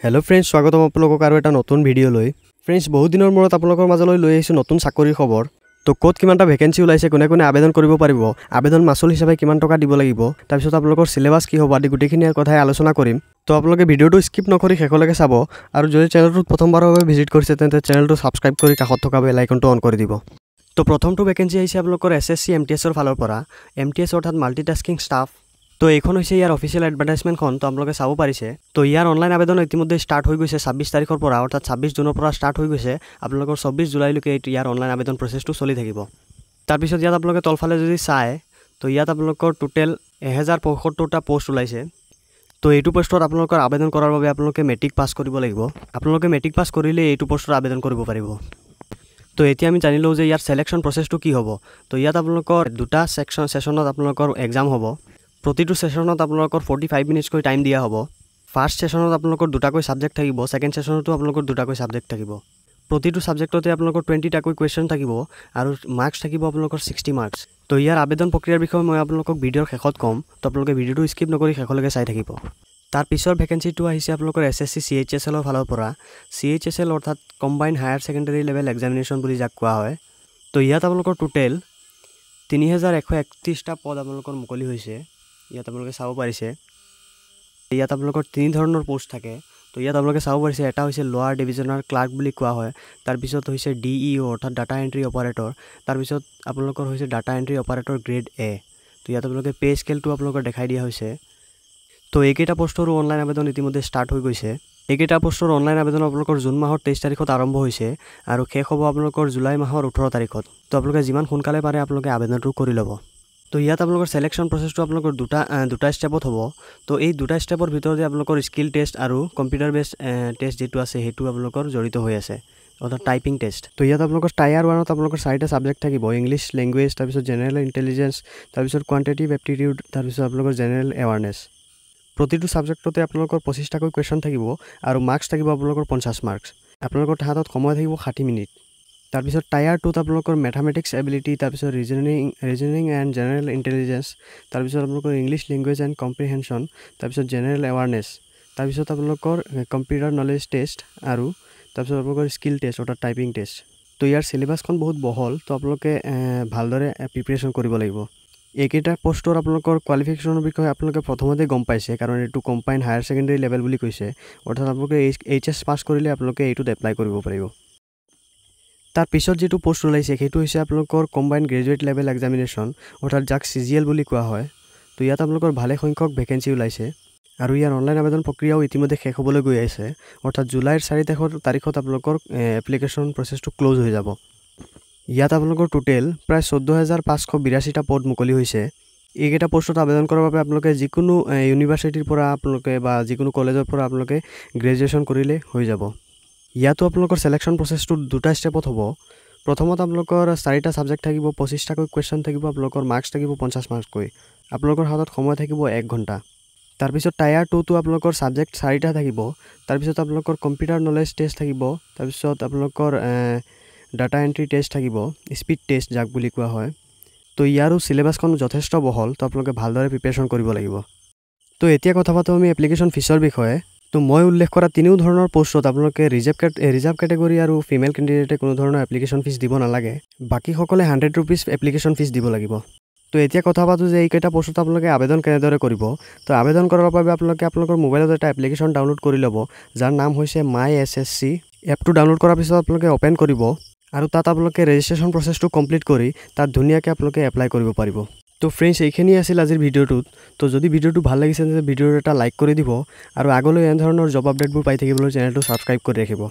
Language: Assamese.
हेलो फ्रेंड्स स्वागतम आपलोকক আৰু এটা নতুন ভিডিও লৈ फ्रेंड्स বহুত দিনৰ মূৰত আপোনালোকৰ মাজলৈ লৈ আহিছো নতুন চাকৰি খবৰ তো কোত কিমানটা ভ্যাকেন্সি ওলাইছে কোনে কোনে আবেদন কৰিব পাৰিব আবেদন মাসুল হিচাপে কিমান টকা দিব লাগিব তাৰ পিছত আপোনালোকৰ সিলেবাস কি হ'ব আদি গুটেখিনিৰ কথাই আলোচনা কৰিম তো আপোনালোকে ভিডিওটো স্কিপ নকৰি শেষলৈকে চাব আৰু যদি চেনেলটোত প্ৰথমবাৰৰ বাবে ভিজিট কৰিছে তেন্তে চেনেলটো সাবস্ক্ৰাইব কৰি কাষত থকা বেল আইকনটো অন কৰি দিব তো প্ৰথমটো ভ্যাকেন্সি আহিছে আপোনালোকৰ এসএসসি এমটিএছৰ ফালৰ পৰা এমটিএছ অৰ্থাৎ মাল্টিটাস্কিং ষ্টাফ তো এইখন হৈছে ইয়াৰ অফিচিয়েল এডভাৰটাইজমেন্টখন তো আপোনালোকে চাব পাৰিছে তো ইয়াৰ অনলাইন আবেদন ইতিমধ্যে স্টাৰ্ট হৈ গৈছে 26 তাৰিখৰ পৰা অৰ্থাৎ 26 জুনৰ পৰা স্টাৰ্ট হৈ গৈছে আপোনালোকৰ 24 জুলাইলৈকে ইয়াৰ অনলাইন আবেদন প্ৰচেছটো চলি থাকিব তাৰ পিছত ইয়াত আপোনালোকে তলফালে যদি চাই তো ইয়াত আপোনালোকৰ টোটেল 1075টা পোষ্ট ওলাইছে তো এইটো পোষ্টত আপোনালোকৰ আবেদন কৰাৰ বাবে আপোনালোকে মেট্ৰিক পাছ কৰিব লাগিব আপোনালোকে মেট্ৰিক পাছ কৰিলে এইটো পোষ্টত আবেদন কৰিব পাৰিব তো এতিয়া আমি জানি লও যে ইয়াৰ সিলেকশন প্ৰচেছটো কি হ'ব তো ইয়াত আপোনালোকৰ দুটা সেশনত আপোনালোকৰ এক্সাম হ'ব প্ৰতিটো সেশনত আপোনালোকৰ 45 মিনিটস কৈ টাইম দিয়া হ'ব ফাৰ্স্ট সেশনত আপোনালোকৰ দুটাকৈ সাবজেক্ট থাকিব সেকেন্ড সেশনতো আপোনালোকৰ দুটাকৈ সাবজেক্ট থাকিব প্ৰতিটো সাবজেক্টতে আপোনালোকৰ 20টা কৈ কোৱেশ্চন থাকিব আৰু মাৰ্কস থাকিব আপোনালোকৰ 60 মাৰ্কস তো ইয়াৰ আবেদন প্ৰক্ৰিয়াৰ বিষয়ে মই আপোনালোকক ভিডিওৰ শেষত কম তো আপোনালোকে ভিডিওটো স্কিপ নকৰি শেষলৈকে চাই থাকিব তাৰ পিছৰ ভ্যাকেন্সিটো আহিছে আপোনালোকৰ এসএসসি সিএইচএসএল ৰ ফালৰ পৰা সিএইচএসএল অৰ্থাৎ combine higher secondary level examination বুলি যাক কোৱা হয় তো ইয়াত আপোনালোকৰ টোটেল 3131টা পদ আপোনালোকৰ মুকলি হৈছে ইয়াত আপোনালোকে চাব পাৰিছে ইয়াত আপোনালোকৰ তিনি ধৰণৰ পোষ্ট থাকে তো ইয়াত আপোনালোকে চাব পাৰিছে এটা হৈছে লোৱাৰ ডিভিজনাল ক্লাৰ্ক বুলি কোৱা হয় তাৰ পিছত হৈছে ডিইও অৰ্থাৎ ডাটা এন্ট্ৰি অপাৰেটৰ তাৰ পিছত আপোনালোকৰ হৈছে data entry operator grade A তো ইয়াত আপোনালোকে পে স্কেলটো আপোনালোকৰ দেখাই দিয়া হৈছে তো এইকেইটা পোষ্টৰ অনলাইন আবেদন ইতিমধ্যে স্টাৰ্ট হৈ গৈছে এইকেইটা পোষ্টৰ অনলাইন আবেদন আপোনালোকৰ জুন মাহৰ 23 তাৰিখত আৰম্ভ হৈছে আৰু শেষ হ'ব আপোনালোকৰ জুলাই মাহৰ 18 তাৰিখত তো আপোনালোকে যিমান সোনকালে পাৰে আপোনালোকে আবেদনটো কৰি ল'ব তো ইয়াত আপোনালোকৰ সিলেকশন প্ৰচেছটো আপোনালোকৰ দুটা স্টেপত হ'ব তো এই দুটা স্টেপৰ ভিতৰতে আপোনালোকৰ স্কিল টেষ্ট আৰু কম্পিউটাৰ বেস টেষ্ট যেটো আছে হেতু আপোনালোকৰ জড়িত হৈ আছে অৰ্থাৎ টাইপিং টেষ্ট তো ইয়াত আপোনালোকৰ টায়াৰ 1ত আপোনালোকৰ 4টা সাবজেক্ট থাকিব ইংলিশ ল্যাঙ্গুৱেজ তাৰ পিছত জেনাৰেল ইন্টেলিজেন্স তাৰ পিছত কোৱান্টিটেটিভ এপ্টিটিউড তাৰ পিছত আপোনালোকৰ জেনাৰেল এৱাৰনেছ প্ৰতিটো সাবজেক্টতে আপোনালোকৰ 25টা কৈ কোৱেশ্চন থাকিব আৰু মাৰ্কস থাকিব আপোনালোকৰ 50 মাৰ্কস আপোনালোকৰ হাতত সময় থাকিব 60 মিনিট তাৰ পিছত টায়াৰ 2ত আপোনালোকৰ ম্যাথমেটিক্স এবিলিটি তাৰ পিছত ৰিজনিং এণ্ড জেনাৰেল ইন্টেলিজেন্স তাৰ পিছত আপোনালোকৰ ইংলিশ ল্যাঙ্গুৱেজ এণ্ড কম্প্ৰিহেনশন তাৰ পিছত জেনাৰেল এৱাৰনেছ তাৰ পিছত আপোনালোকৰ কম্পিউটাৰ নলেজ টেষ্ট আৰু তাৰ পিছত আপোনালোকৰ স্কিল টেষ্ট অৰ্থাৎ টাইপিং টেষ্ট তো ইয়াৰ সিলেবাসখন বহুত বহল তো আপোনালোকে ভালদৰে প্ৰিপাৰেচন কৰিব লাগিব এইকেইটা পোষ্টৰ আপোনালোকৰ কোৱালিফিকেশনৰ বিষয়ে আপোনালোকে প্ৰথমতে গম পাইছে কাৰণ এটো কম্বাইন হায়াৰ সেকেন্ডাৰী লেভেল বুলি কৈছে অৰ্থাৎ আপোনালোকে এইচএস পাস কৰিলে আপোনালোকে এইটোত এপ্লাই কৰিব পাৰিব তাৰ পিছত যেটো পোষ্ট ওলাইছে হেতু হৈছে আপোনালোকৰ কম্বাইন গ্ৰেজুৱেট লেভেল এক্সামিনেশন অৰ্থাৎ যাক সিজিএল বুলি কোৱা হয় তো ইয়াত আপোনালোকৰ ভালে সংখ্যক ভ্যাকেন্সি ওলাইছে আৰু ইয়াৰ অনলাইন আবেদন প্ৰক্ৰিয়াও ইতিমধ্যে শেষ হ'বলৈ গৈ আছে অৰ্থাৎ জুলাইৰ 4 তাৰিখত আপোনালোকৰ এপ্লিকেশন প্ৰচেছটো ক্লোজ হৈ যাব ইয়াত আপোনালোকৰ টোটেল প্ৰায় 14582টা পদ মুকলি হৈছে এইকেইটা পোষ্টত আবেদন কৰাৰ বাবে আপোনালোকে যিকোনো ইউনিভাৰ্চিটিৰ পৰা আপোনালোকে বা যিকোনো কলেজৰ পৰা আপোনালোকে গ্ৰেজুৱেচন কৰিলে হৈ যাব ইয়াতো আপোনালোকৰ সিলেকশন প্ৰচেছটো দুটা স্টেপত হ'ব প্ৰথমত আপোনালোকৰ 4টা সাবজেক্ট থাকিব 25টা কৈ কোৱেশ্চন থাকিব আপোনালোকৰ মাৰ্কস থাকিব 50 মাৰ্কস কৈ আপোনালোকৰ হাতত সময় থাকিব 1 ঘণ্টা তাৰ পিছত টায়াৰ 2 টো আপোনালোকৰ সাবজেক্ট 4টা থাকিব তাৰ পিছত আপোনালোকৰ কম্পিউটাৰ নলেজ টেষ্ট থাকিব তাৰ পিছত আপোনালোকৰ ডাটা এন্ট্ৰি টেষ্ট থাকিব স্পিড টেষ্ট যাক বুলি কোৱা হয় তো ইয়াৰো সিলেবাসখন যথেষ্ট বহল তো আপোনালোকে ভালদৰে প্ৰিপাৰেচন কৰিব লাগিব তো এতিয়া কথা পাতো আমি এপ্লিকেশন ফিছৰ বিষয়ে তো মই উল্লেখ কৰা তিনিও ধৰণৰ পোষ্টত আপোনালোকে ৰিজাৰ্ভ ক্যাটেগৰী আৰু ফিমেল ক্যান্ডিডেটে কোনো ধৰণৰ এপ্লিকেশন ফিছ দিব নালাগে বাকি সকলে 100 रुपीस এপ্লিকেশন ফিছ দিব লাগিব তো এতিয়া কথা পাতো যে এইকেইটা পোষ্টত আপোনালোকে আবেদন কেনেদৰে কৰিব তো আবেদন কৰাৰ বাবে আপোনালোকে আপোনালোকৰ মোবাইলত এটা এপ্লিকেশন ডাউনলোড কৰি ল'ব যাৰ নাম হৈছে মাই এসএসসি এপটো ডাউনলোড কৰাৰ পিছত আপোনালোকে ওপেন কৰিব আৰু তাত আপোনালোকে ৰেজিষ্ট্ৰেচন প্ৰচেছটো কমপ্লিট কৰি তাত ধুনিয়াকৈ আপোনালোকে এপ্লাই কৰিব পাৰিব তো फ्रेंड्स এইখিনি আছিল আজিৰ ভিডিওটোত তো যদি ভিডিওটো ভাল লাগিছে তেন্তে ভিডিওটো এটা লাইক কৰি দিব আৰু আগলৈ এনে ধৰণৰ জব আপডেটবোৰ পাই থাকিবলৈ চেনেলটো সাবস্ক্ৰাইব কৰি ৰাখিব